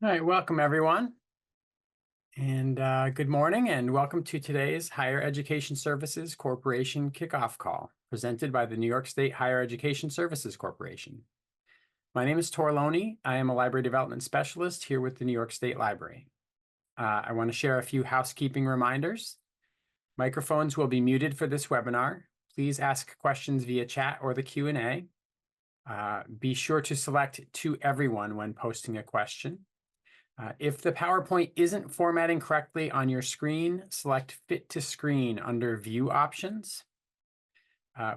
All right, welcome everyone. And good morning and welcome to today's Higher Education Services Corporation kickoff call presented by the New York State Higher Education Services Corporation. My name is Tor Loney. I am a library development specialist here with the New York State Library. I want to share a few housekeeping reminders. Microphones will be muted for this webinar. Please ask questions via chat or the Q&A. Be sure to select to everyone when posting a question. If the PowerPoint isn't formatting correctly on your screen, select Fit to Screen under View Options.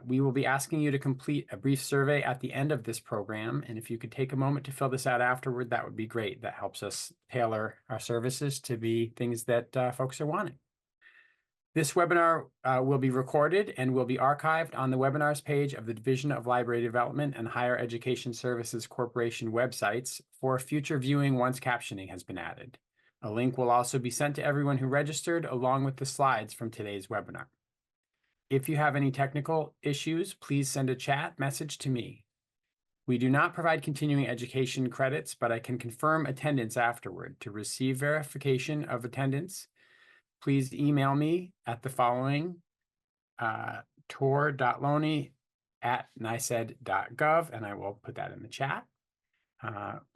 We will be asking you to complete a brief survey at the end of this program, and if you could take a moment to fill this out afterward, that would be great. That helps us tailor our services to be things that folks are wanting. This webinar will be recorded and will be archived on the webinars page of the Division of Library Development and Higher Education Services Corporation websites for future viewing once captioning has been added. A link will also be sent to everyone who registered along with the slides from today's webinar. If you have any technical issues, please send a chat message to me. We do not provide continuing education credits, but I can confirm attendance afterward. To receive verification of attendance, please email me at the following tor.loney@niced.gov, and I will put that in the chat.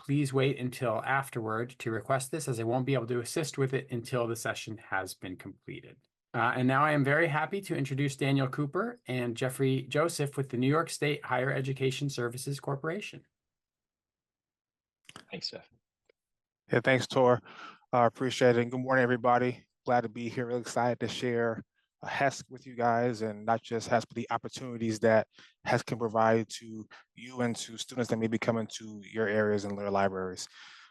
Please wait until afterward to request this, as I won't be able to assist with it until the session has been completed. And now I am very happy to introduce Daniel Cooper and Jeffrey Joseph with the New York State Higher Education Services Corporation. Thanks, Jeff. Yeah, thanks, Tor. Appreciate it. And good morning, everybody. Glad to be here. Really excited to share HESC with you guys, and not just HESC, but the opportunities that HESC can provide to you and to students that may be coming to your areas and their libraries.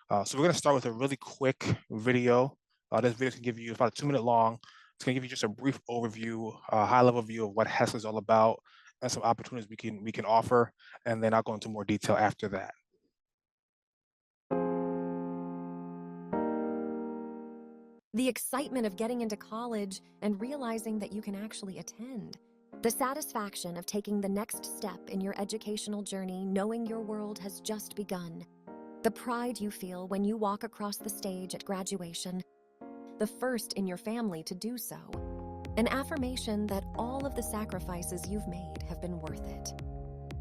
So we're going to start with a really quick video. This video can give you about a 2-minute long. It's going to give you just a brief overview, a high-level view of what HESC is all about and some opportunities we can offer, and then I'll go into more detail after that. The excitement of getting into college and realizing that you can actually attend. The satisfaction of taking the next step in your educational journey, knowing your world has just begun. The pride you feel when you walk across the stage at graduation. The first in your family to do so. An affirmation that all of the sacrifices you've made have been worth it.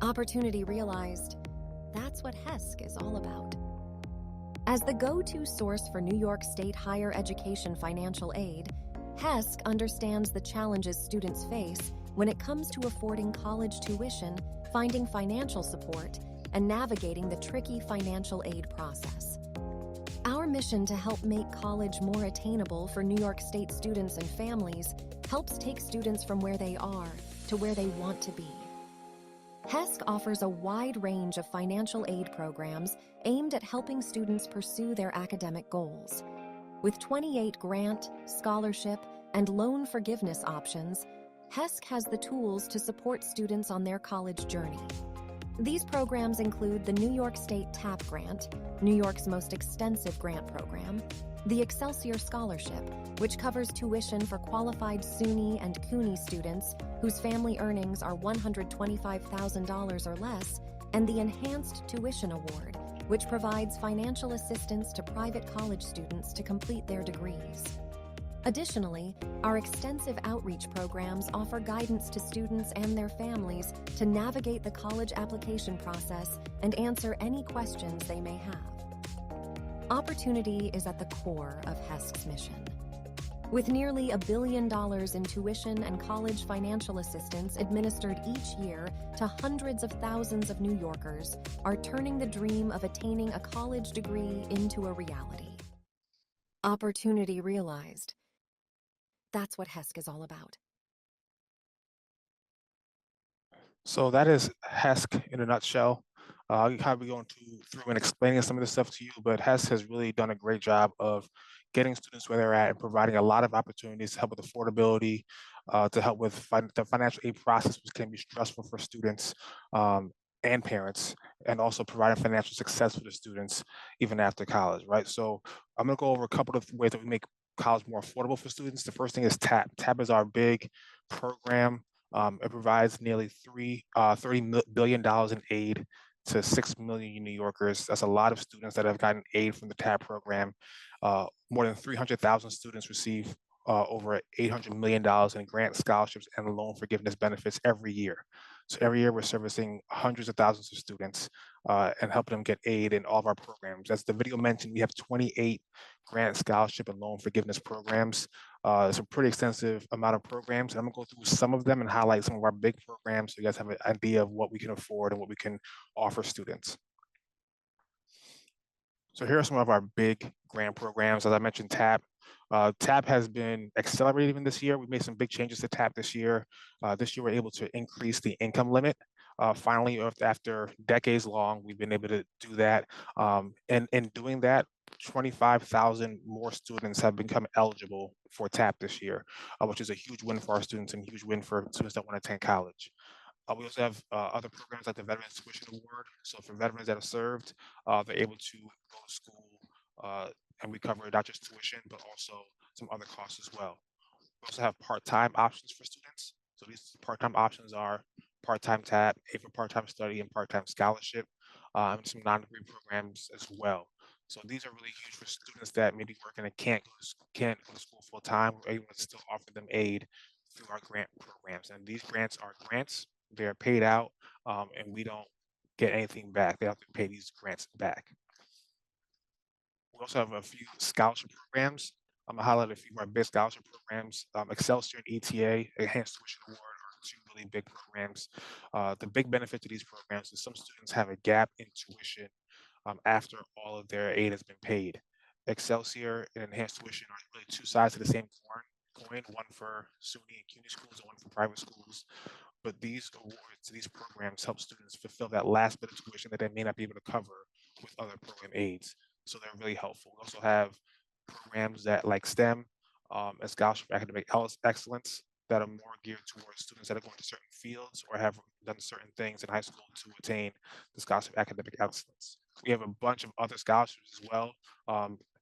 Opportunity realized. That's what HESC is all about. As the go-to source for New York State higher education financial aid, HESC understands the challenges students face when it comes to affording college tuition, finding financial support, and navigating the tricky financial aid process. Our mission to help make college more attainable for New York State students and families helps take students from where they are to where they want to be. HESC offers a wide range of financial aid programs aimed at helping students pursue their academic goals. With 28 grant, scholarship, and loan forgiveness options, HESC has the tools to support students on their college journey. These programs include the New York State TAP Grant, New York's most extensive grant program, the Excelsior Scholarship, which covers tuition for qualified SUNY and CUNY students whose family earnings are $125,000 or less, and the Enhanced Tuition Award, which provides financial assistance to private college students to complete their degrees. Additionally, our extensive outreach programs offer guidance to students and their families to navigate the college application process and answer any questions they may have. Opportunity is at the core of HESC's mission. With nearly $1 billion in tuition and college financial assistance administered each year to hundreds of thousands of New Yorkers are turning the dream of attaining a college degree into a reality. Opportunity realized. That's what HESC is all about. So that is HESC in a nutshell. I'll kind of be going through and explaining some of this stuff to you, but HESC has really done a great job of getting students where they're at and providing a lot of opportunities to help with affordability, to help with the financial aid process, which can be stressful for students and parents, and also providing financial success for the students even after college, right? So I'm going to go over a couple of ways that we make college more affordable for students. The first thing is TAP. TAP is our big program. It provides nearly $30 billion in aid to 6 million New Yorkers. That's a lot of students that have gotten aid from the TAP program. More than 300,000 students receive over $800 million in grant scholarships and loan forgiveness benefits every year. So every year we're servicing hundreds of thousands of students and helping them get aid in all of our programs. As the video mentioned, we have 28 grant scholarship and loan forgiveness programs. It's a pretty extensive amount of programs. And I'm gonna go through some of them and highlight some of our big programs so you guys have an idea of what we can afford and what we can offer students. So here are some of our big grant programs. As I mentioned, TAP. TAP has been accelerating even this year. We made some big changes to TAP this year. This year, we're able to increase the income limit. Finally, after decades long, we've been able to do that. And in doing that, 25,000 more students have become eligible for TAP this year, which is a huge win for our students and a huge win for students that want to attend college. We also have other programs like the Veterans Tuition Award. So for veterans that have served, they're able to go to school and we cover not just tuition, but also some other costs as well. We also have part-time options for students. So these part-time options are part-time TAP, aid for part-time study, and part-time scholarship, and some non-degree programs as well. So these are really huge for students that maybe working and can't go to school full-time. We're able to still offer them aid through our grant programs. And these grants are grants. They're paid out, and we don't get anything back. They have to pay these grants back. We also have a few scholarship programs. I'm gonna highlight a few of our big scholarship programs. Excelsior and ETA, Enhanced Tuition Award, are two really big programs. The big benefit to these programs is some students have a gap in tuition after all of their aid has been paid. Excelsior and Enhanced Tuition are really two sides of the same coin, one for SUNY and CUNY schools and one for private schools. But these awards, these programs help students fulfill that last bit of tuition that they may not be able to cover with other program aids. So they're really helpful. We also have programs that like STEM and scholarship for academic excellence that are more geared towards students that are going to certain fields or have done certain things in high school to attain the scholarship academic excellence. We have a bunch of other scholarships as well.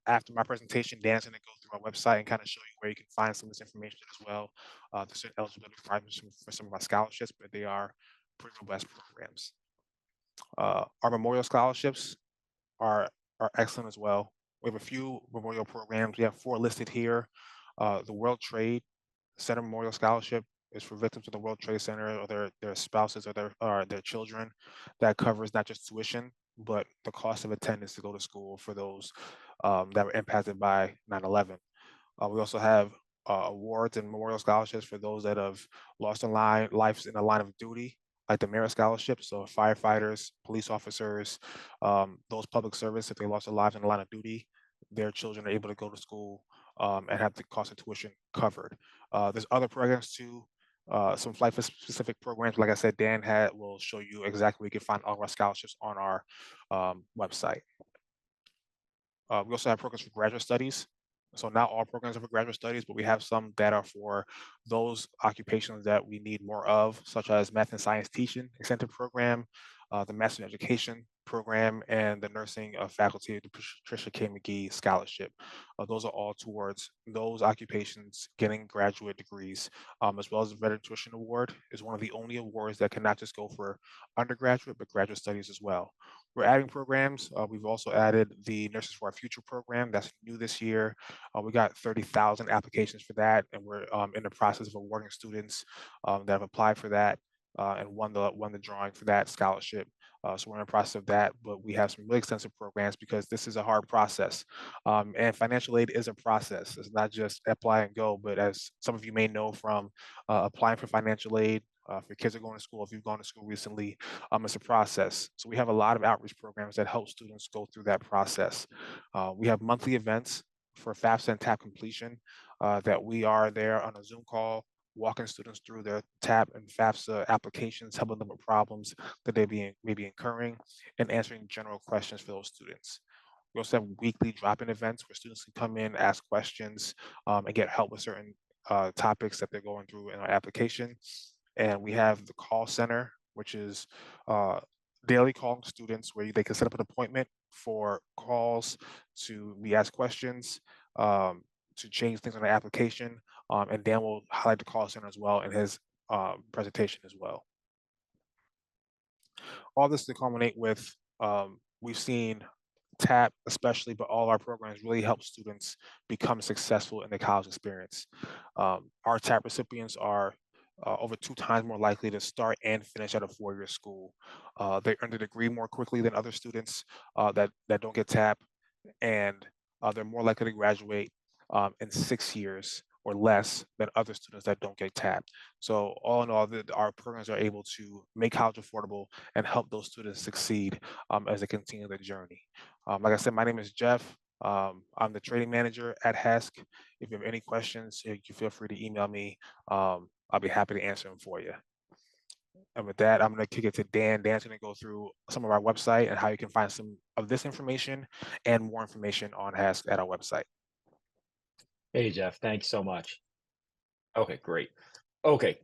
After my presentation, Dan's going to go through our website and kind of show you where you can find some of this information as well. There's certain eligibility requirements for some of our scholarships, but they are pretty robust programs. Our memorial scholarships are excellent as well. We have a few memorial programs. We have 4 listed here. The World Trade Center Memorial Scholarship is for victims of the World Trade Center or their spouses or their children. That covers not just tuition, but the cost of attendance to go to school for those that were impacted by 9/11. We also have awards and memorial scholarships for those that have lost lives in the line of duty, like the Merit Scholarship. So firefighters, police officers, those public service, if they lost their lives in the line of duty, their children are able to go to school and have the cost of tuition covered. There's other programs too. Some flight specific programs, like I said, Dan will show you exactly where you can find all of our scholarships on our website. We also have programs for graduate studies. So not all programs are for graduate studies, but we have some that are for those occupations that we need more of, such as math and science teaching incentive program, the Master in Education program, and the nursing faculty, the Patricia K. McGee scholarship. Those are all towards those occupations getting graduate degrees, as well as the Veteran Tuition Award is one of the only awards that can not just go for undergraduate, but graduate studies as well. We're adding programs. We've also added the Nurses for Our Future program that's new this year. We got 30,000 applications for that, and we're in the process of awarding students that have applied for that and won the drawing for that scholarship. So we're in the process of that, but we have some really extensive programs because this is a hard process. And financial aid is a process. It's not just apply and go, but as some of you may know from applying for financial aid, if your kids are going to school, if you've gone to school recently, it's a process. So we have a lot of outreach programs that help students go through that process. We have monthly events for FAFSA and TAP completion that we are there on a Zoom call, walking students through their TAP and FAFSA applications, helping them with problems that they may be incurring, and answering general questions for those students. We also have weekly drop-in events where students can come in, ask questions, and get help with certain topics that they're going through in our application. And we have the call center, which is daily calling students where they can set up an appointment for calls to be asked questions, to change things on the application. And Dan will highlight the call center as well in his presentation as well. All this to culminate with, we've seen TAP especially, but all our programs really help students become successful in the college experience. Our TAP recipients are over 2 times more likely to start and finish at a 4-year school. They earn a degree more quickly than other students that don't get TAP, and they're more likely to graduate in 6 years or less than other students that don't get tapped. So all in all, our programs are able to make college affordable and help those students succeed as they continue their journey. Like I said, my name is Jeff. I'm the training manager at HESC. If you have any questions, you feel free to email me. I'll be happy to answer them for you. And with that, I'm going to kick it to Dan. Dan's going to go through some of our website and how you can find some of this information and more information on HESC at our website. Hey, Jeff, thanks so much. Okay, great. Okay,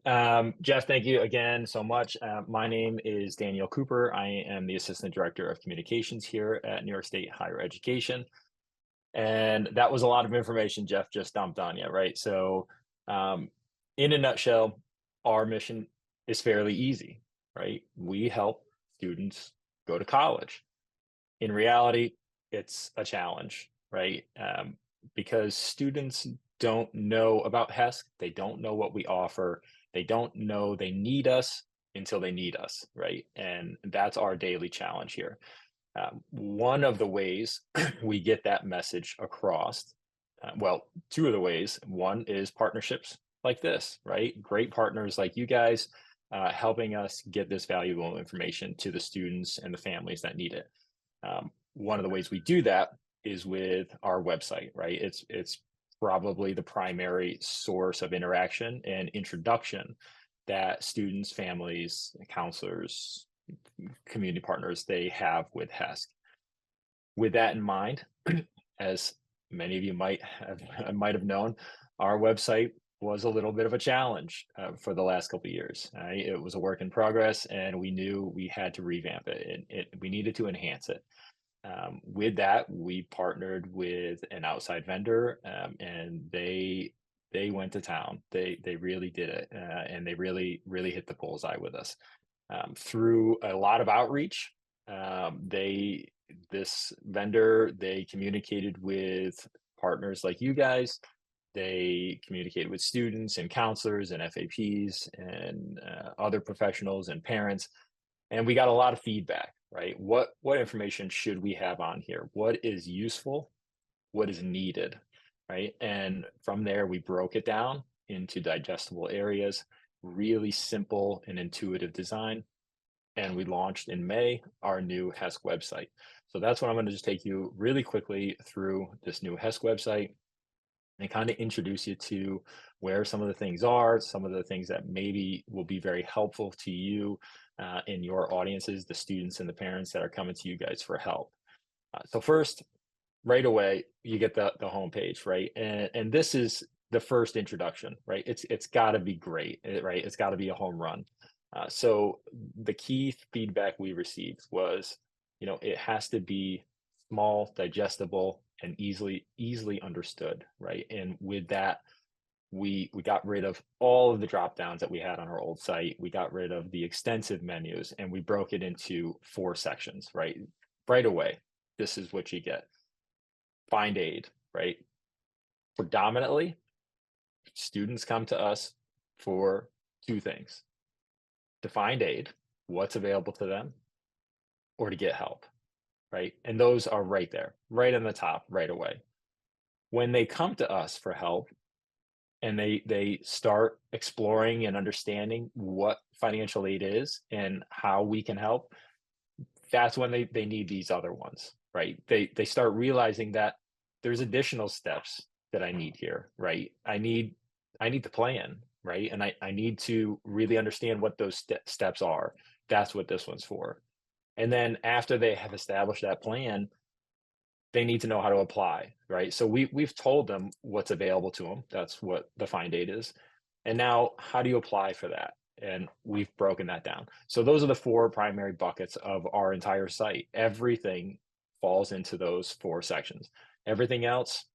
Jeff, thank you again so much. My name is Daniel Cooper. I am the Assistant Director of Communications here at New York State Higher Education. And that was a lot of information Jeff just dumped on you, right? So, in a nutshell, our mission is fairly easy, right? We help students go to college. In reality, it's a challenge, right? Because students don't know about HESC, they don't know what we offer, they don't know they need us until they need us, right? And that's our daily challenge here. One of the ways we get that message across, well, two of the ways. One is partnerships like this, right? Great partners like you guys helping us get this valuable information to the students and the families that need it. One of the ways we do that is with our website, right? It's probably the primary source of interaction and introduction that students, families, counselors, community partners they have with HESC. With that in mind, as many of you might have known, our website was a little bit of a challenge for the last couple of years. It was a work in progress, and we knew we had to revamp it. We needed to enhance it. With that, we partnered with an outside vendor, and they went to town. They really did it, and they really hit the bullseye with us. Through a lot of outreach, this vendor they communicated with partners like you guys. They communicated with students and counselors and FAPs and other professionals and parents, and we got a lot of feedback. Right? What information should we have on here? What is useful? What is needed? Right? And from there, we broke it down into digestible areas, really simple and intuitive design. And we launched in May our new HESC website. So that's what I'm going to just take you really quickly through this new HESC website and kind of introduce you to where some of the things are, some of the things that maybe will be very helpful to you in your audiences, the students and the parents that are coming to you guys for help. So first, right away, you get the homepage, right? And this is the first introduction, right? It's got to be great, right? It's got to be a home run. So the key feedback we received was, it has to be small, digestible, and easily understood, right? And with that, we got rid of all of the drop downs that we had on our old site. We got rid of the extensive menus, and we broke it into 4 sections, right? Right away, this is what you get. Find aid, right? Predominantly, students come to us for 2 things: to find aid, what's available to them, or to get help, right? And those are right there, right on the top, right away. When they come to us for help and they start exploring and understanding what financial aid is and how we can help, that's when they need these other ones, right? They start realizing that there's additional steps that I need here, right? I need to plan, right? And I need to really understand what those steps are. That's what this one's for. And then after they have established that plan, they need to know how to apply, right? So we've told them what's available to them. That's what the find aid is. And now how do you apply for that? And we've broken that down. So those are the 4 primary buckets of our entire site. Everything falls into those 4 sections. Everything else,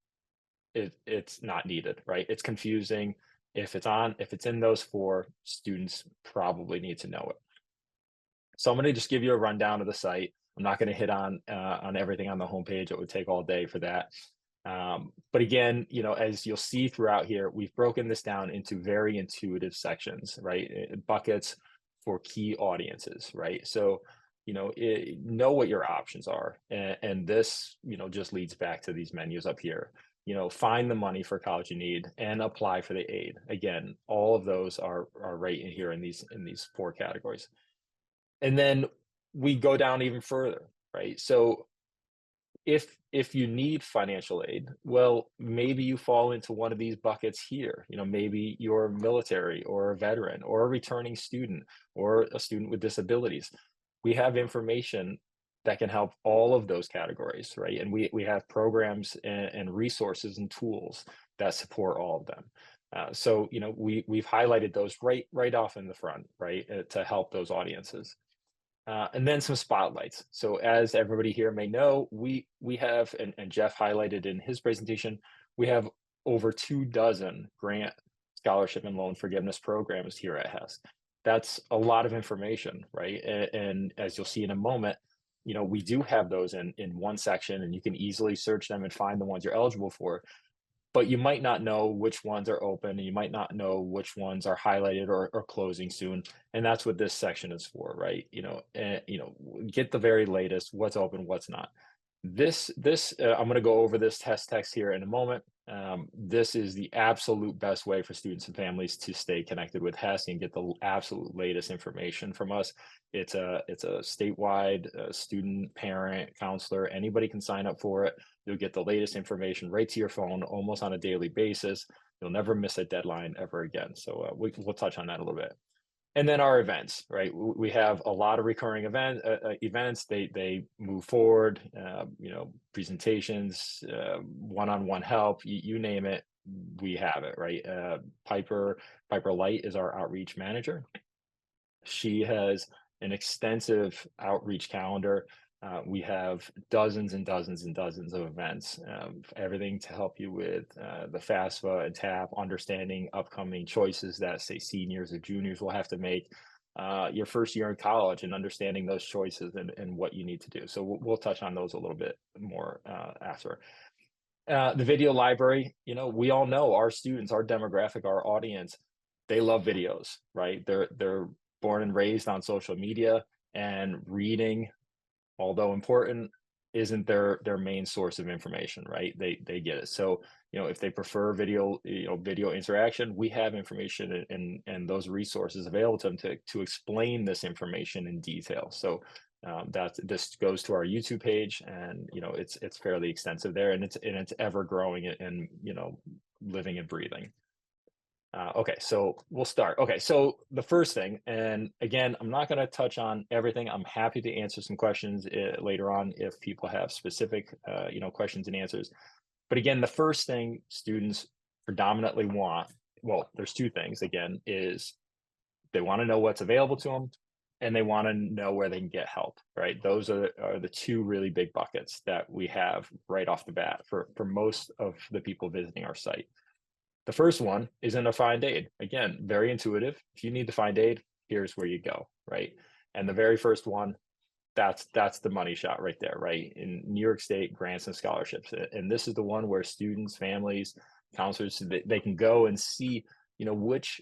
it's not needed, right? It's confusing. If it's in those 4, students probably need to know it. So I'm going to just give you a rundown of the site. I'm not going to hit on everything on the homepage. It would take all day for that. But again, as you'll see throughout here, we've broken this down into very intuitive sections, right? Buckets for key audiences, right? So, know what your options are. And this, just leads back to these menus up here. Find the money for college you need and apply for the aid. Again, all of those are right in here in these 4 categories. And then we go down even further, right? So if you need financial aid, well, maybe you fall into one of these buckets here. Maybe you're military or a veteran or a returning student or a student with disabilities. We have information that can help all of those categories, right? And we have programs and resources and tools that support all of them. So we've highlighted those right off in the front, right, to help those audiences. And then some spotlights. So as everybody here may know, we have, and Jeff highlighted in his presentation, we have over 24 grant, scholarship, and loan forgiveness programs here at HESC. That's a lot of information, right? And as you'll see in a moment, we do have those in one section, and you can easily search them and find the ones you're eligible for. But you might not know which ones are open, and you might not know which ones are highlighted or closing soon. And that's what this section is for, right? Get the very latest, what's open, what's not. This I'm going to go over this HESC text here in a moment. This is the absolute best way for students and families to stay connected with HESC and get the absolute latest information from us. It's a statewide student, parent, counselor, anybody can sign up for it. You'll get the latest information right to your phone almost on a daily basis. You'll never miss a deadline ever again. So we'll touch on that a little bit. And then our events, right? We have a lot of recurring events. They move forward, presentations, one-on-one help, you name it, we have it, right? Piper Light is our outreach manager. She has an extensive outreach calendar. We have dozens and dozens and dozens of events, everything to help you with the FAFSA and TAP, understanding upcoming choices that, say, seniors or juniors will have to make your first year in college, and understanding those choices and what you need to do. So we'll touch on those a little bit more after. The video library, we all know our students, our demographic, our audience, they love videos, right? They're born and raised on social media, and reading, although important, isn't their main source of information, right? They get it. So, if they prefer video, video interaction, we have information and those resources available to them to explain this information in detail. So this goes to our YouTube page, and it's fairly extensive there, and it's ever growing and living and breathing. Okay, so we'll start. Okay, so the first thing, and again, I'm not going to touch on everything. I'm happy to answer some questions later on if people have specific, questions and answers. But again, the first thing students predominantly want, well, there's 2 things. Again, is they want to know what's available to them, and they want to know where they can get help. Right? Those are the 2 really big buckets that we have right off the bat for most of the people visiting our site. The first one is in a find aid. Again, very intuitive. If you need to find aid, here's where you go, right? And the very first one, that's the money shot right there, right? In New York State, grants and scholarships. And this is the one where students, families, counselors, they can go and see, which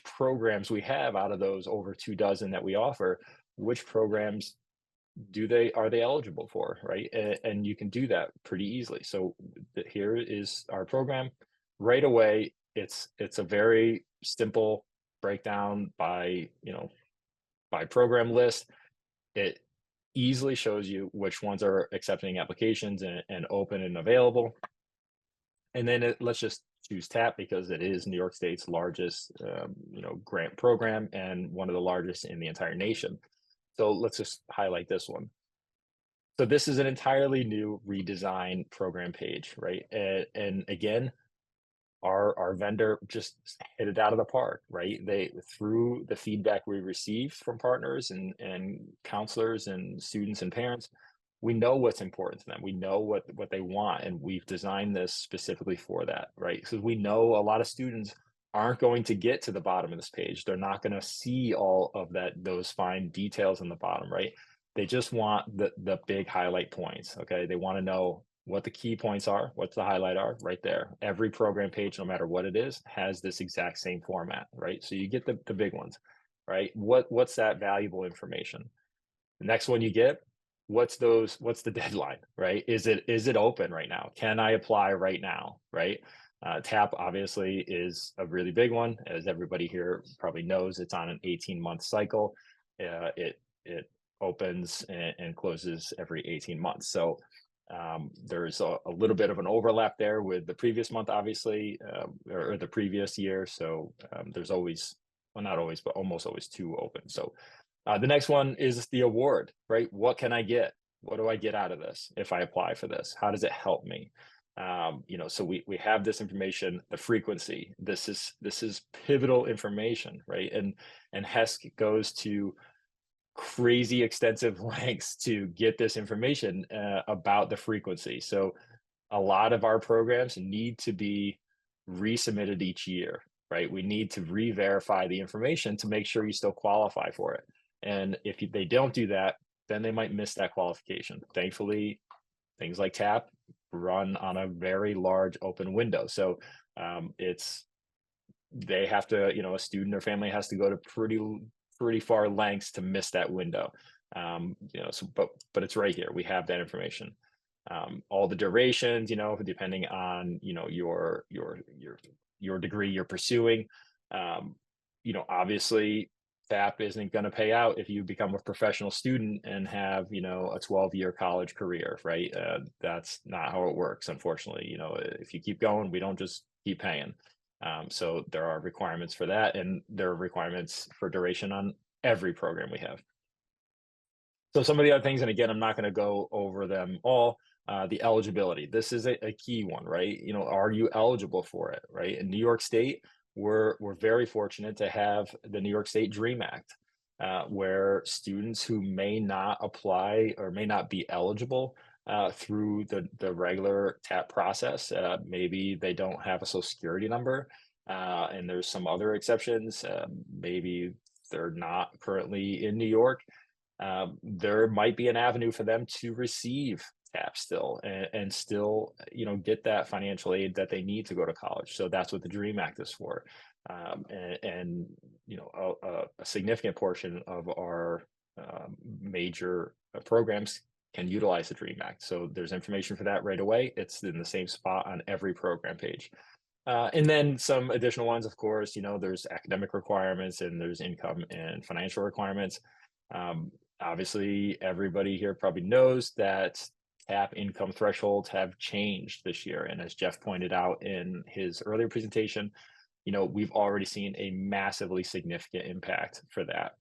programs we have out of those over 24 that we offer, which programs are they eligible for, right? And you can do that pretty easily. So here is our program. Right away, it's a very simple breakdown by program list. It easily shows you which ones are accepting applications and open and available. And then let's just choose TAP because it is New York State's largest grant program and one of the largest in the entire nation. So let's just highlight this one. So this is an entirely new redesigned program page, right? And again, our vendor just hit it out of the park, right? They, through the feedback we received from partners and counselors and students and parents, we know what's important to them. We know what they want, and we've designed this specifically for that, right? Because we know a lot of students aren't going to get to the bottom of this page. They're not going to see all of those fine details in the bottom, right? They just want the big highlight points. Okay. They want to know what the key points are, what the highlight are right there. Every program page, no matter what it is, has this exact same format, right? So you get the big ones, right? What's that valuable information? The next one you get, what's the deadline, right? Is it open right now? Can I apply right now, right? TAP obviously is a really big one. As everybody here probably knows, it's on an 18-month cycle. It opens and closes every 18 months. So there's a little bit of an overlap there with the previous month, obviously, or the previous year. So there's always, well, not always, but almost always two open. So the next one is the award, right? What can I get? What do I get out of this if I apply for this? How does it help me? So we have this information, the frequency. This is pivotal information, right? And HESC goes to crazy extensive lengths to get this information about the frequency. So a lot of our programs need to be resubmitted each year, right? We need to re-verify the information to make sure you still qualify for it. And if they don't do that, then they might miss that qualification. Thankfully, things like TAP run on a very large open window. So they have to, a student or family has to go to pretty far lengths to miss that window. But it's right here. We have that information. All the durations, depending on, your degree you're pursuing. Obviously TAP isn't going to pay out if you become a professional student and have, a 12-year college career, right? That's not how it works, unfortunately. If you keep going, we don't just keep paying. So there are requirements for that, and there are requirements for duration on every program we have. So some of the other things, and again, I'm not going to go over them all. The eligibility. This is a key one, right? Are you eligible for it, right? In New York State, we're very fortunate to have the New York State DREAM Act, where students who may not apply or may not be eligible through the regular TAP process, maybe they don't have a Social Security number, and there's some other exceptions. Maybe they're not currently in New York. There might be an avenue for them to receive TAP still and still, get that financial aid that they need to go to college. So that's what the DREAM Act is for. A significant portion of our major programs can utilize the DREAM Act. So there's information for that right away. It's in the same spot on every program page. And then some additional ones, of course, there's academic requirements and there's income and financial requirements. Obviously, everybody here probably knows that TAP income thresholds have changed this year. And as Jeff pointed out in his earlier presentation, we've already seen a massively significant impact for that,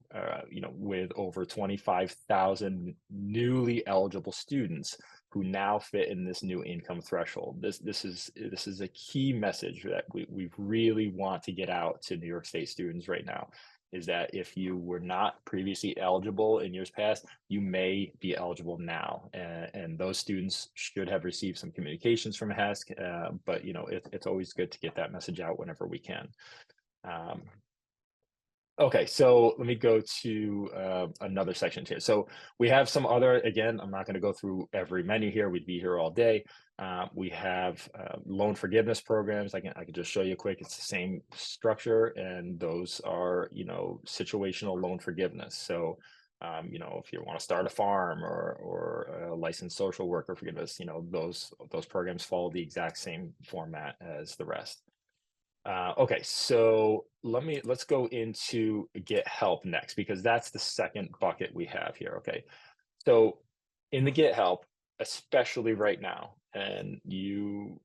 with over 25,000 newly eligible students who now fit in this new income threshold. This is a key message that we really want to get out to New York State students right now, is that if you were not previously eligible in years past, you may be eligible now. And those students should have received some communications from HESC, but it's always good to get that message out whenever we can. Okay, so let me go to another section here. So we have some other, again, I'm not going to go through every menu here. We'd be here all day. We have loan forgiveness programs. I can just show you quick. It's the same structure, and those are, situational loan forgiveness. So, if you want to start a farm or a licensed social worker forgiveness, those programs follow the exact same format as the rest. Okay, so let's go into get help next, because that's the second bucket we have here. Okay, so in the get help, especially right now, and you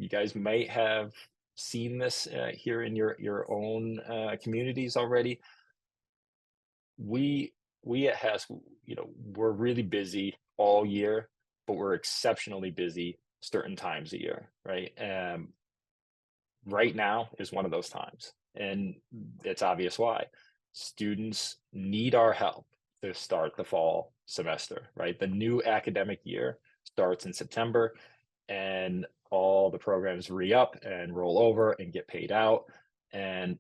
guys might have seen this here in your own communities already. We at HESC, we're really busy all year, but we're exceptionally busy certain times a year, right? Right now is one of those times, and it's obvious why. Students need our help to start the fall semester, right? The new academic year starts in September, and all the programs re-up and roll over and get paid out. And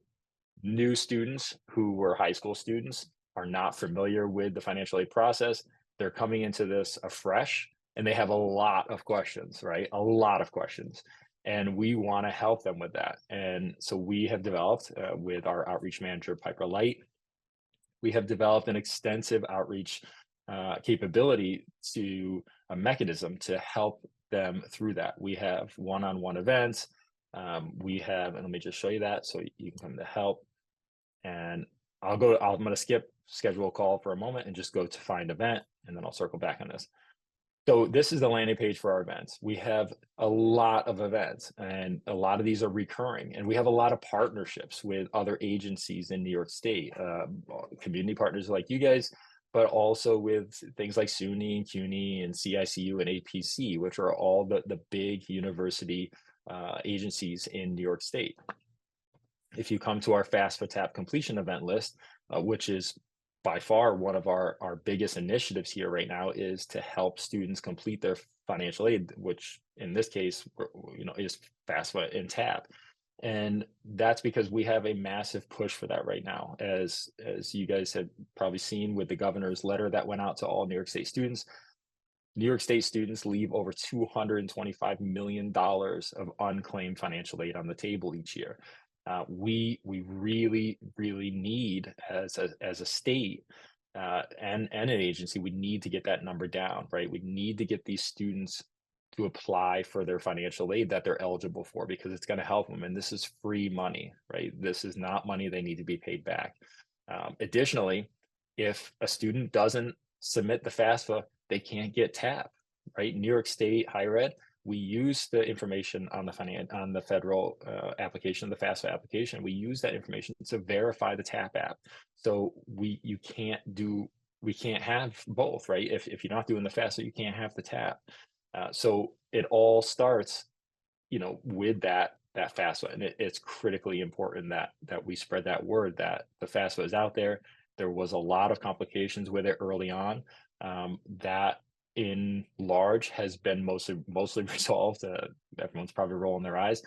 new students who were high school students are not familiar with the financial aid process. They're coming into this afresh and they have a lot of questions, right? A lot of questions. And we want to help them with that. And so we have developed with our outreach manager, Piper Light, we have developed an extensive outreach capability to a mechanism to help them through that. We have one-on-one events. We have, and let me just show you that so you can come to help. And I'm going to skip schedule call for a moment and just go to find event, and then I'll circle back on this. So this is the landing page for our events. We have a lot of events, and a lot of these are recurring, and we have a lot of partnerships with other agencies in New York State, community partners like you guys, but also with things like SUNY and CUNY and CICU and APC, which are all the big university agencies in New York State. If you come to our FAFSA TAP completion event list, which is by far one of our biggest initiatives here right now, is to help students complete their financial aid, which in this case, is FAFSA and TAP. And that's because we have a massive push for that right now. As you guys have probably seen with the governor's letter that went out to all New York State students, New York State students leave over $225 million of unclaimed financial aid on the table each year. We really need as a state and an agency, we need to get that number down, right? We need to get these students to apply for their financial aid that they're eligible for, because it's going to help them. And this is free money, right? This is not money they need to be paid back. Additionally, if a student doesn't submit the FAFSA, they can't get TAP, right? New York State higher ed, we use the information on the federal application, the FAFSA application. We use that information to verify the TAP app. So we can't have both, right? If you're not doing the FAFSA, you can't have the TAP. So it all starts, with that FAFSA, and it's critically important that we spread that word that the FAFSA is out there. There was a lot of complications with it early on. That in large has been mostly resolved. Everyone's probably rolling their eyes.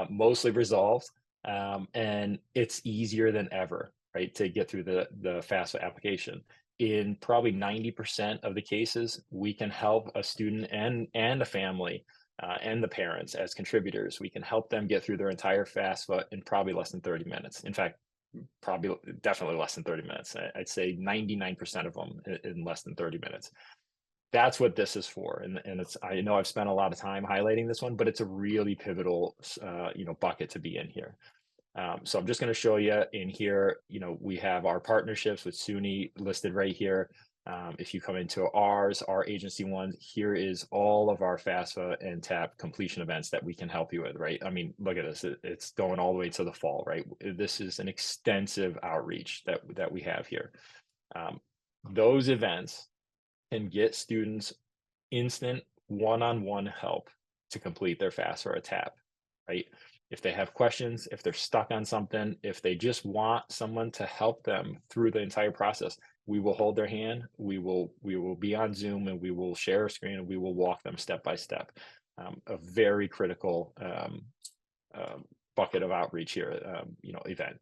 Mostly resolved, and it's easier than ever, right, to get through the FAFSA application. In probably 90% of the cases, we can help a student and a family and the parents as contributors. We can help them get through their entire FAFSA in probably less than 30 minutes. In fact, definitely less than 30 minutes. I'd say 99% of them in less than 30 minutes. That's what this is for. And I know I've spent a lot of time highlighting this one, but it's a really pivotal, bucket to be in here. So I'm just going to show you in here, we have our partnerships with SUNY listed right here. If you come into our agency one, here is all of our FAFSA and TAP completion events that we can help you with, right? I mean, look at this, it's going all the way to the fall, right? This is an extensive outreach that we have here. Those events can get students instant one-on-one help to complete their FAFSA or a TAP, right? If they have questions, if they're stuck on something, if they just want someone to help them through the entire process, we will hold their hand. We will be on Zoom, and we will share a screen, and we will walk them step by step. A very critical bucket of outreach here, event.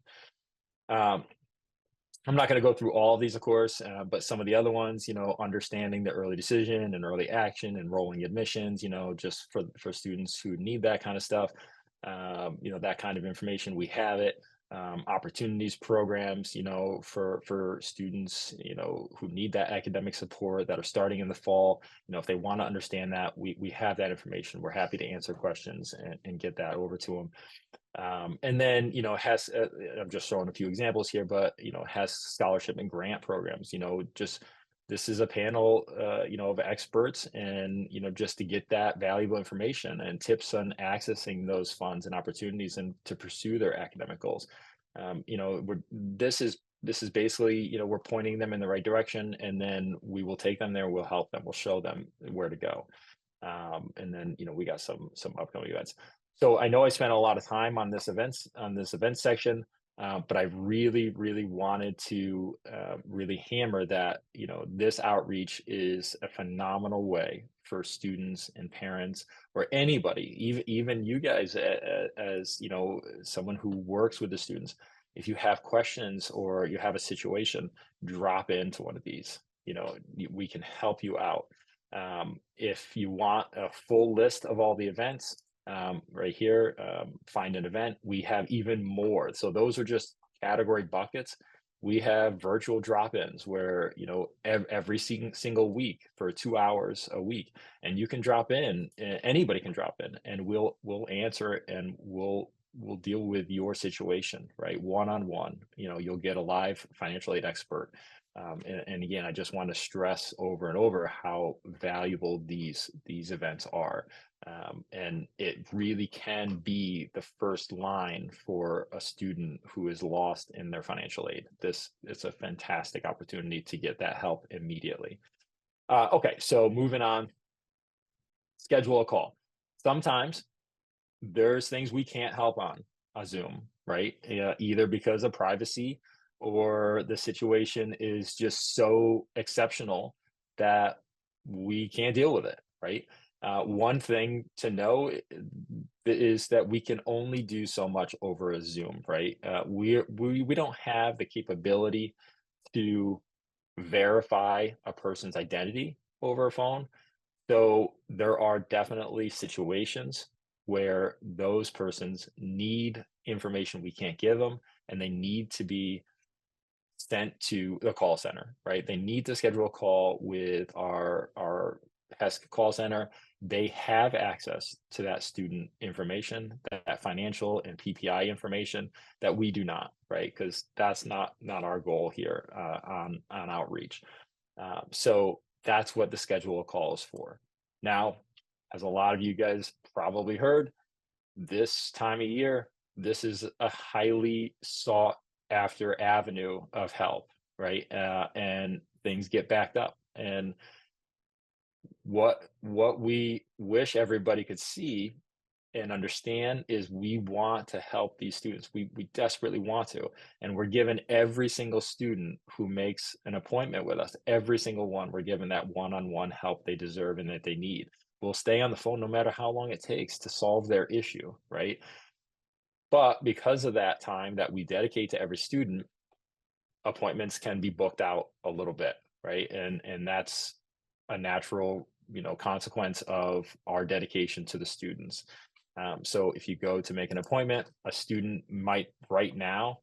I'm not going to go through all of these, of course, but some of the other ones, understanding the early decision and early action and rolling admissions, just for students who need that kind of stuff, that kind of information, we have it. Opportunities programs, for students, who need that academic support that are starting in the fall. If they want to understand that, we have that information. We're happy to answer questions and get that over to them. And then, HESC, I'm just showing a few examples here, but, HESC scholarship and grant programs, this is a panel, of experts, and, just to get that valuable information and tips on accessing those funds and opportunities and to pursue their academic goals. This is basically, we're pointing them in the right direction, and then we will take them there. We'll help them. We'll show them where to go. And then, we got some upcoming events. So I know I spent a lot of time on this event section. But I really, really wanted to really hammer that, this outreach is a phenomenal way for students and parents or anybody, even you guys as, someone who works with the students. If you have questions or you have a situation, drop into one of these. We can help you out. If you want a full list of all the events, right here, find an event. We have even more. So those are just category buckets. We have virtual drop-ins where, every single week for 2 hours a week, and you can drop in. Anybody can drop in, and we'll answer it, and we'll deal with your situation, right? One-on-one. You'll get a live financial aid expert. And again, I just want to stress over and over how valuable these events are. And it really can be the first line for a student who is lost in their financial aid. It's a fantastic opportunity to get that help immediately. Okay, so moving on, schedule a call. Sometimes there's things we can't help on a Zoom, right? Either because of privacy or the situation is just so exceptional that we can't deal with it, right? One thing to know is that we can only do so much over a Zoom, right? We don't have the capability to verify a person's identity over a phone. So there are definitely situations where those persons need information we can't give them, and they need to be sent to the call center, right? They need to schedule a call with our HESC call center. They have access to that student information, that financial and PPI information that we do not, right? Because that's not our goal here on outreach. So that's what the schedule of call is for. Now, as a lot of you guys probably heard, this time of year, this is a highly sought after avenue of help, right? And things get backed up. And what we wish everybody could see and understand is we want to help these students. We desperately want to. And we're giving every single student who makes an appointment with us, every single one, we're giving that one-on-one help they deserve and that they need. We'll stay on the phone no matter how long it takes to solve their issue, right? But because of that time that we dedicate to every student, appointments can be booked out a little bit, right? And that's a natural, consequence of our dedication to the students. So if you go to make an appointment, a student might right now,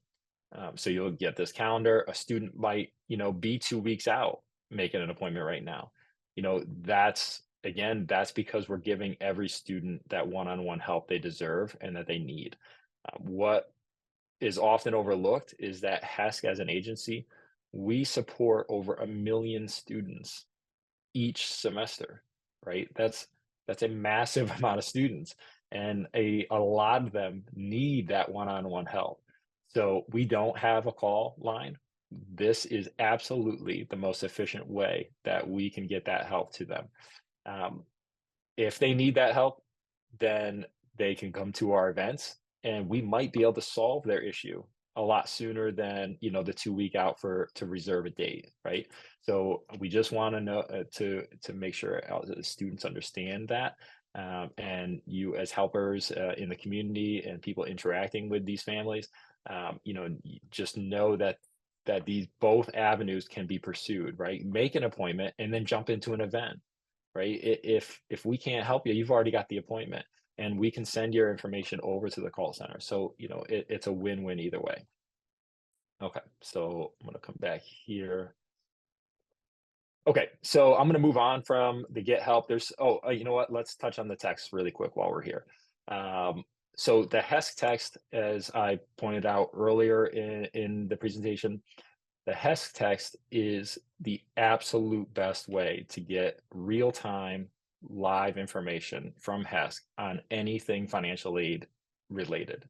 so you'll get this calendar, a student might, be 2 weeks out making an appointment right now. That's because we're giving every student that one-on-one help they deserve and that they need. What is often overlooked is that HESC as an agency, we support over 1 million students each semester, right? That's a massive amount of students, and a lot of them need that one-on-one help. So we don't have a call line. This is absolutely the most efficient way that we can get that help to them. If they need that help, then they can come to our events, and we might be able to solve their issue a lot sooner than the 2 week out to reserve a date, right? So we just want to know to make sure the students understand that, and you as helpers in the community and people interacting with these families, just know that these both avenues can be pursued, right? Make an appointment and then jump into an event, right? If we can't help you, you've already got the appointment, and we can send your information over to the call center. So, it's a win-win either way. Okay, so I'm going to come back here. Okay, so I'm going to move on from the get help. You know what? Let's touch on the text really quick while we're here. So the HESC text, as I pointed out earlier in the presentation, the HESC text is the absolute best way to get real-time live information from HESC on anything financial aid related.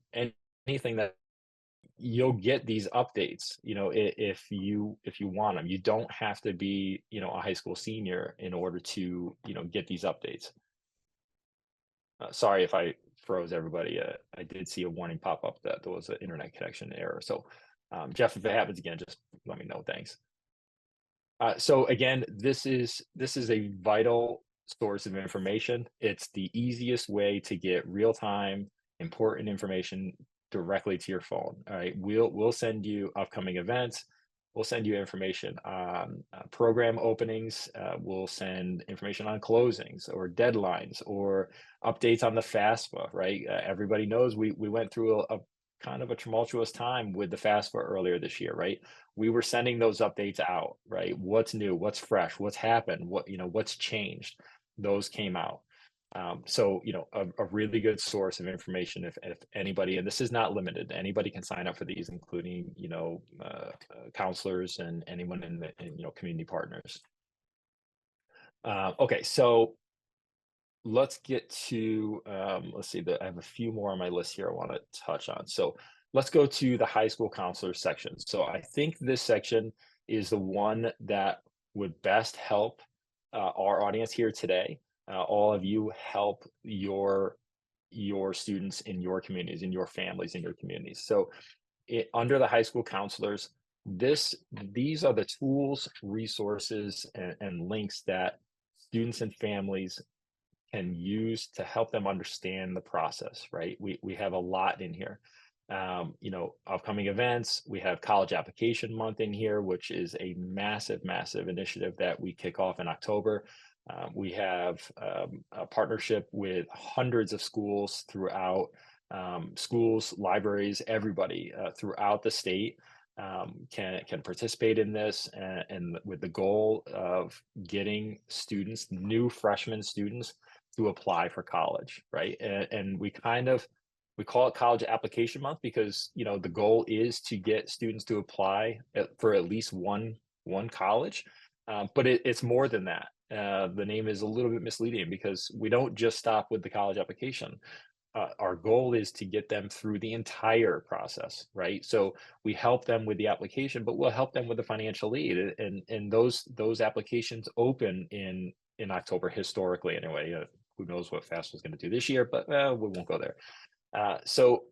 Anything that you'll get these updates, if you want them. You don't have to be, a high school senior in order to, get these updates. Sorry if I froze everybody. I did see a warning pop up that there was an internet connection error. So Jeff, if it happens again, just let me know. Thanks. So again, this is a vital source of information. It's the easiest way to get real-time important information directly to your phone. All right, we'll send you upcoming events. We'll send you information on program openings. We'll send information on closings or deadlines or updates on the FAFSA. Right, everybody knows we went through a kind of a tumultuous time with the FAFSA earlier this year. Right, we were sending those updates out. Right, what's new, what's fresh, what's happened, what's changed. Those came out. So, a really good source of information if anybody, and this is not limited, anybody can sign up for these, including, counselors and anyone in the, community partners. Okay, so let's get to, let's see, I have a few more on my list here I want to touch on. So let's go to the high school counselor section. So I think this section is the one that would best help our audience here today. All of you help your students in your communities, in your families, in your communities. So under the high school counselors, these are the tools, resources, and links that students and families can use to help them understand the process, right? We have a lot in here. Upcoming events, we have College Application Month in here, which is a massive, massive initiative that we kick off in October. We have a partnership with hundreds of schools throughout, schools, libraries, everybody throughout the state can participate in this, and with the goal of getting students, new freshman students, to apply for college, right? And we call it College Application Month because the goal is to get students to apply for at least one college, but it's more than that. The name is a little bit misleading because we don't just stop with the college application. Our goal is to get them through the entire process, right? So we help them with the application, but we'll help them with the financial aid, and those applications open in October historically anyway. Who knows what FAFSA is going to do this year, but we won't go there. So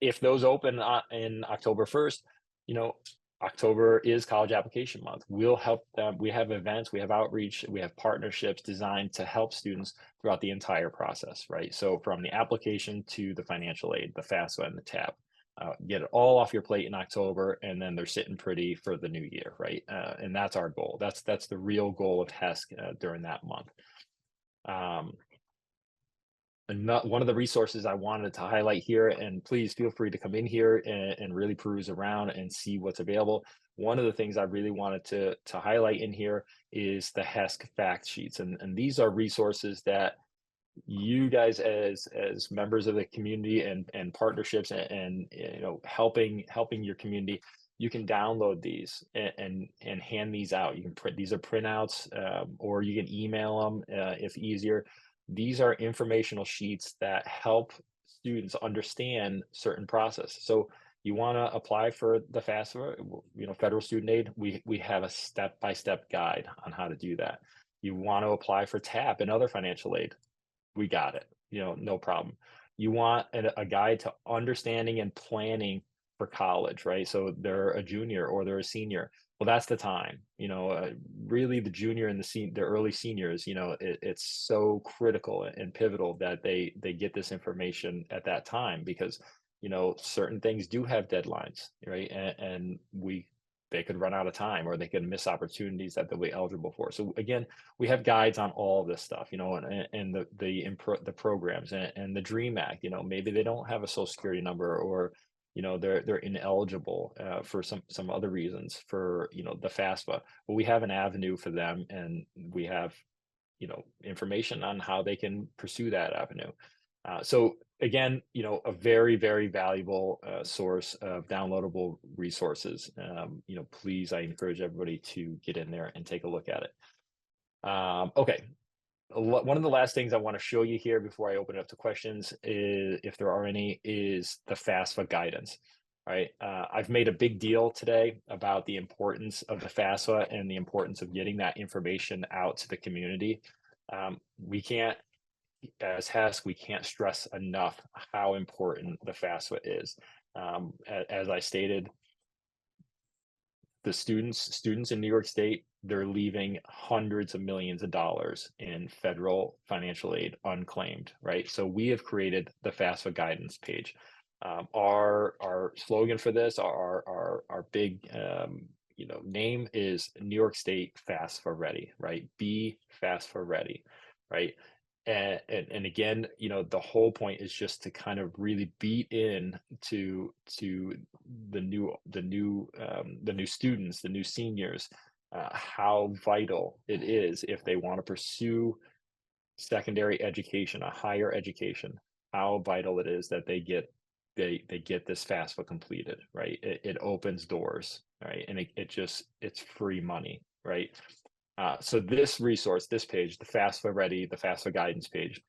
if those open in October 1st, October is College Application Month. We'll help them. We have events, we have outreach, we have partnerships designed to help students throughout the entire process, right? So from the application to the financial aid, the FAFSA and the TAP, get it all off your plate in October, and then they're sitting pretty for the new year, right? And that's our goal. That's the real goal of HESC during that month. One of the resources I wanted to highlight here, and please feel free to come in here and really peruse around and see what's available. One of the things I really wanted to highlight in here is the HESC fact sheets. And these are resources that you guys as members of the community and partnerships and helping your community, you can download these and hand these out. You can print, these are printouts, or you can email them if easier. These are informational sheets that help students understand certain process. So you want to apply for the FAFSA, federal student aid, we have a step-by-step guide on how to do that. You want to apply for TAP and other financial aid, we got it, no problem. You want a guide to understanding and planning for college, right? So they're a junior or they're a senior. Well, that's the time, really the junior and the early seniors, it's so critical and pivotal that they get this information at that time because, certain things do have deadlines, right? And they could run out of time or they could miss opportunities that they'll be eligible for. So again, we have guides on all of this stuff, and the programs and the DREAM Act, maybe they don't have a social security number or, they're ineligible for some other reasons for, the FAFSA, but we have an avenue for them and we have, information on how they can pursue that avenue. So again, a very, very valuable source of downloadable resources. Please, I encourage everybody to get in there and take a look at it. Okay. One of the last things I want to show you here before I open it up to questions, if there are any, is the FAFSA guidance. All right. I've made a big deal today about the importance of the FAFSA and the importance of getting that information out to the community. We can't as HESC, we can't stress enough how important the FAFSA is. As I stated, the students in New York State, they're leaving hundreds of millions of dollars in federal financial aid unclaimed, right? So we have created the FAFSA guidance page. Our slogan for this, our big name is New York State FAFSA Ready, right? Be FAFSA Ready, right? And again, the whole point is just to kind of really beat in to the new students, the new seniors, how vital it is if they want to pursue secondary education, a higher education, how vital it is that they get this FAFSA completed, right? It opens doors, right? And it's free money, right? So this resource, this page, the FAFSA Ready, the FAFSA guidance page,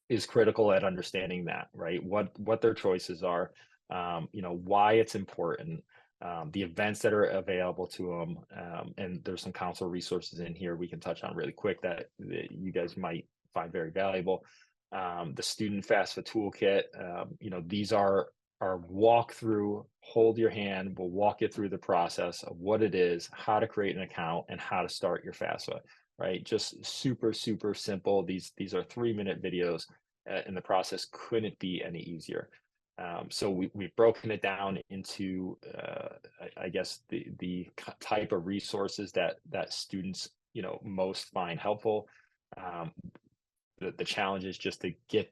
is critical at understanding that, right? What their choices are, why it's important, the events that are available to them, and there's some council resources in here we can touch on really quick that you guys might find very valuable. The student FAFSA toolkit, these are our walkthrough, hold your hand, we'll walk you through the process of what it is, how to create an account, and how to start your FAFSA, right? Just super, super simple. These are 3-minute videos, and the process couldn't be any easier. So we've broken it down into, I guess, the type of resources that students, most find helpful. The challenge is just to get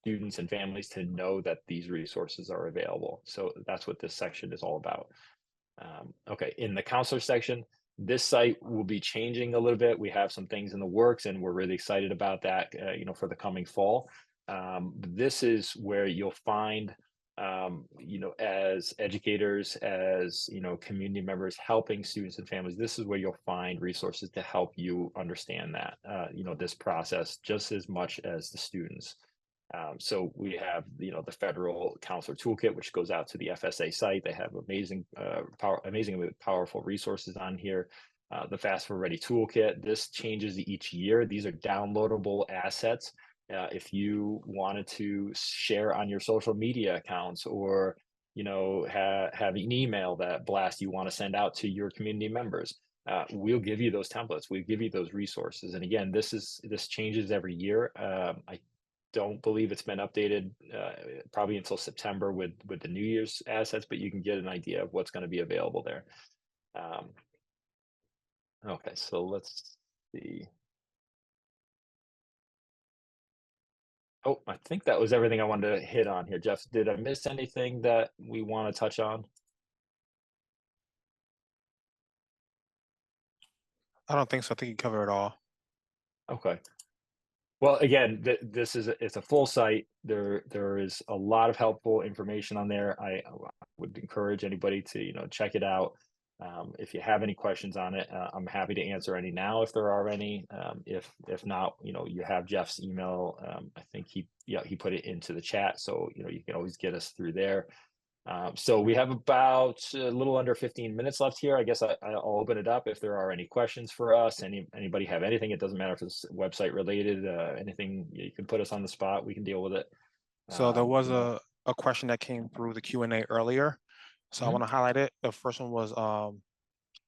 students and families to know that these resources are available. So that's what this section is all about. Okay, in the counselor section, this site will be changing a little bit. We have some things in the works and we're really excited about that, for the coming fall. This is where you'll find, as educators, as, community members helping students and families, this is where you'll find resources to help you understand that, this process just as much as the students. So we have, the federal counselor toolkit, which goes out to the FSA site. They have amazingly powerful resources on here. The FAFSA Ready toolkit, this changes each year. These are downloadable assets. If you wanted to share on your social media accounts, or have an email that blast you want to send out to your community members, we'll give you those templates. We'll give you those resources. And again, this changes every year. I don't believe it's been updated probably until September with the New Year's assets, but you can get an idea of what's going to be available there. Okay, so let's see. Oh, I think that was everything I wanted to hit on here. Jeff, did I miss anything that we want to touch on? I don't think so. I think you covered it all. Okay. Well, again, it's a full site. There is a lot of helpful information on there. I would encourage anybody to check it out. If you have any questions on it, I'm happy to answer any now if there are any. If not, you have Jeff's email. I think he put it into the chat, so you can always get us through there. So we have about a little under 15 minutes left here. I guess I'll open it up if there are any questions for us. Anybody have anything? It doesn't matter if it's website related, anything you can put us on the spot, we can deal with it. So there was a question that came through the Q&A earlier. So I want to highlight it. The first one was,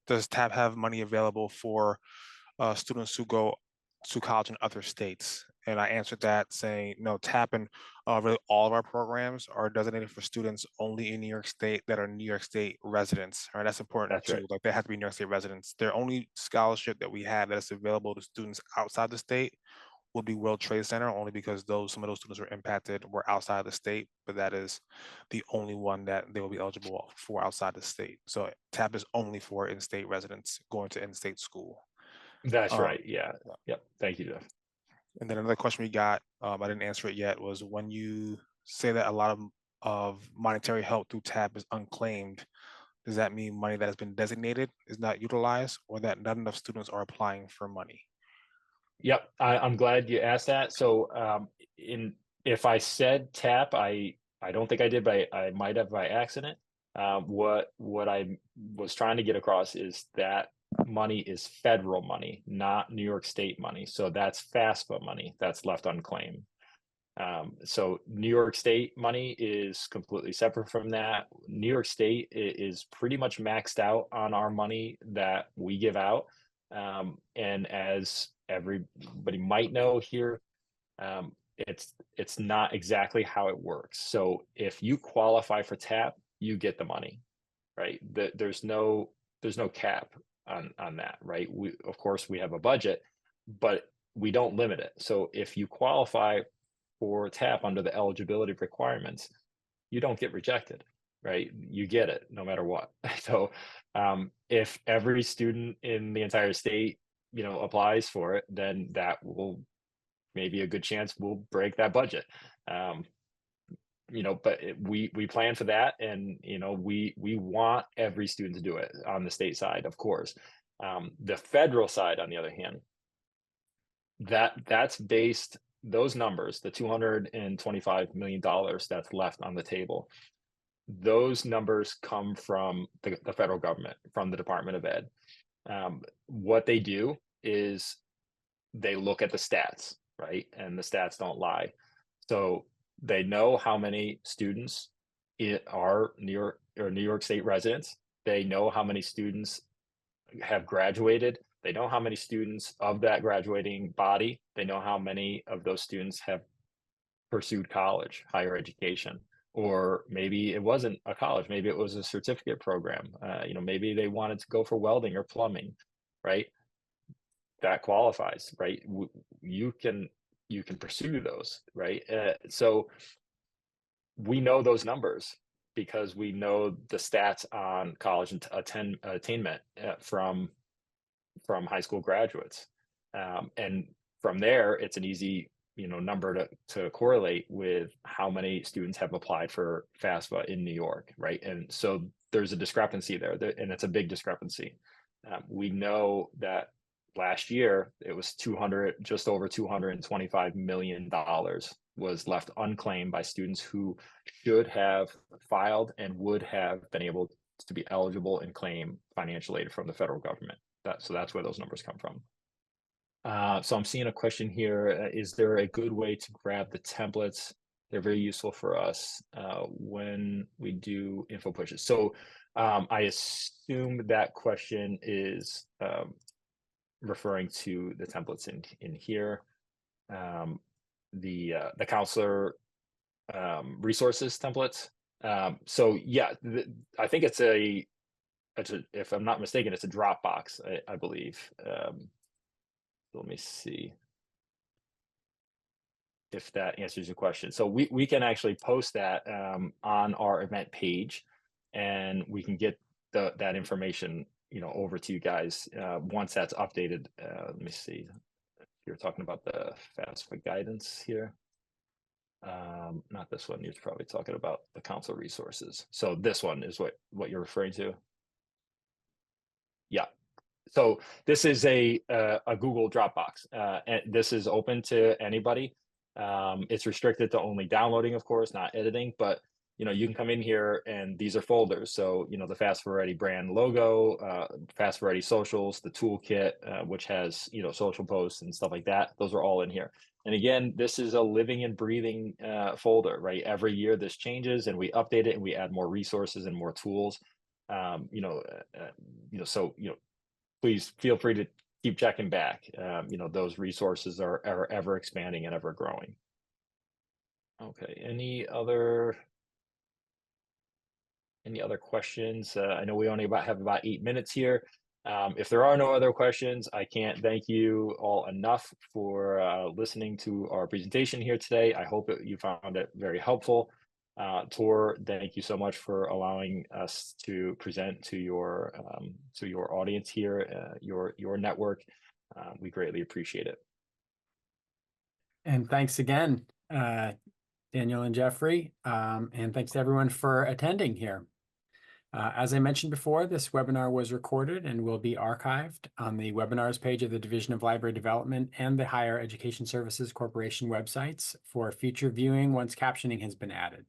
does TAP have money available for students who go to college in other states? And I answered that saying, no, TAP and really all of our programs are designated for students only in New York State that are New York State residents. All right, that's important That's too. right. Like they have to be New York State residents. Their only scholarship that we have that is available to students outside the state would be World Trade Center, only because some of those students were outside the state, but that is the only one that they will be eligible for outside the state. So TAP is only for in-state residents going to in-state school. That's right. Yeah. Yep. Thank you, Jeff. And then another question we got, I didn't answer it yet, was when you say that a lot of monetary help through TAP is unclaimed, does that mean money that has been designated is not utilized, or that not enough students are applying for money? Yep, I'm glad you asked that. So if I said TAP, I don't think I did, but I might have by accident. What I was trying to get across is that money is federal money, not New York State money. So that's FAFSA money that's left unclaimed. So New York State money is completely separate from that. New York State is pretty much maxed out on our money that we give out. And as everybody might know here, it's not exactly how it works. So if you qualify for TAP, you get the money, right? There's no cap on that, right? We, of course, we have a budget, but we don't limit it. So if you qualify for TAP under the eligibility requirements, you don't get rejected, right? You get it no matter what. So if every student in the entire state, applies for it, then that will maybe a good chance we'll break that budget. But we plan for that, and we want every student to do it on the state side, of course. The federal side, on the other hand, that's based, those numbers, the $225 million that's left on the table, those numbers come from the federal government, from the Department of Ed. What they do is they look at the stats, right? And the stats don't lie. So they know how many students are New York State residents. They know how many students have graduated. They know how many students of that graduating body. They know how many of those students have pursued college, higher education, or maybe it wasn't a college. Maybe it was a certificate program. Maybe they wanted to go for welding or plumbing, right? That qualifies, right? You can pursue those, right? So we know those numbers because we know the stats on college attainment from high school graduates, and from there it's an easy number to correlate with how many students have applied for FAFSA in New York, right? And so there's a discrepancy there, and it's a big discrepancy. We know that last year it was just over $225 million was left unclaimed by students who should have filed and would have been able to be eligible and claim financial aid from the federal government. So that's where those numbers come from. So I'm seeing a question here. Is there a good way to grab the templates? They're very useful for us when we do info pushes. So I assume that question is referring to the templates in here, the counselor resources templates. So yeah, I think it's a, if I'm not mistaken, it's a Dropbox, I believe. Let me see if that answers your question. So we can actually post that on our event page, and we can get that information over to you guys once that's updated. Let me see. You're talking about the FAFSA guidance here. Not this one. You're probably talking about the council resources. So this one is what you're referring to. Yeah. So this is a Google Dropbox, and this is open to anybody. It's restricted to only downloading, of course, not editing, but you can come in here and these are folders. So the Fast Variety brand logo, Fast Variety socials, the toolkit, which has social posts and stuff like that. Those are all in here. And again, this is a living and breathing folder, right? Every year this changes, and we update it and we add more resources and more tools. So please feel free to keep checking back. Those resources are ever expanding and ever growing. Okay, any other questions? I know we only have about 8 minutes here. If there are no other questions, I can't thank you all enough for listening to our presentation here today. I hope you found it very helpful. Tor, thank you so much for allowing us to present to your audience here, your network. We greatly appreciate it. And thanks again, Daniel and Jeffrey, and thanks to everyone for attending here. As I mentioned before, this webinar was recorded and will be archived on the webinars page of the Division of Library Development and the Higher Education Services Corporation websites for future viewing once captioning has been added.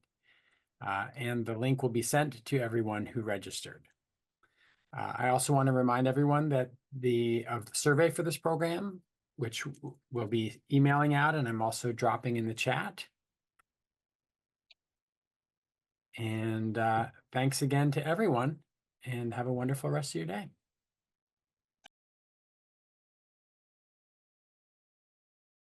And the link will be sent to everyone who registered. I also want to remind everyone that of the survey for this program, which we'll be emailing out, and I'm also dropping in the chat. And thanks again to everyone, and have a wonderful rest of your day.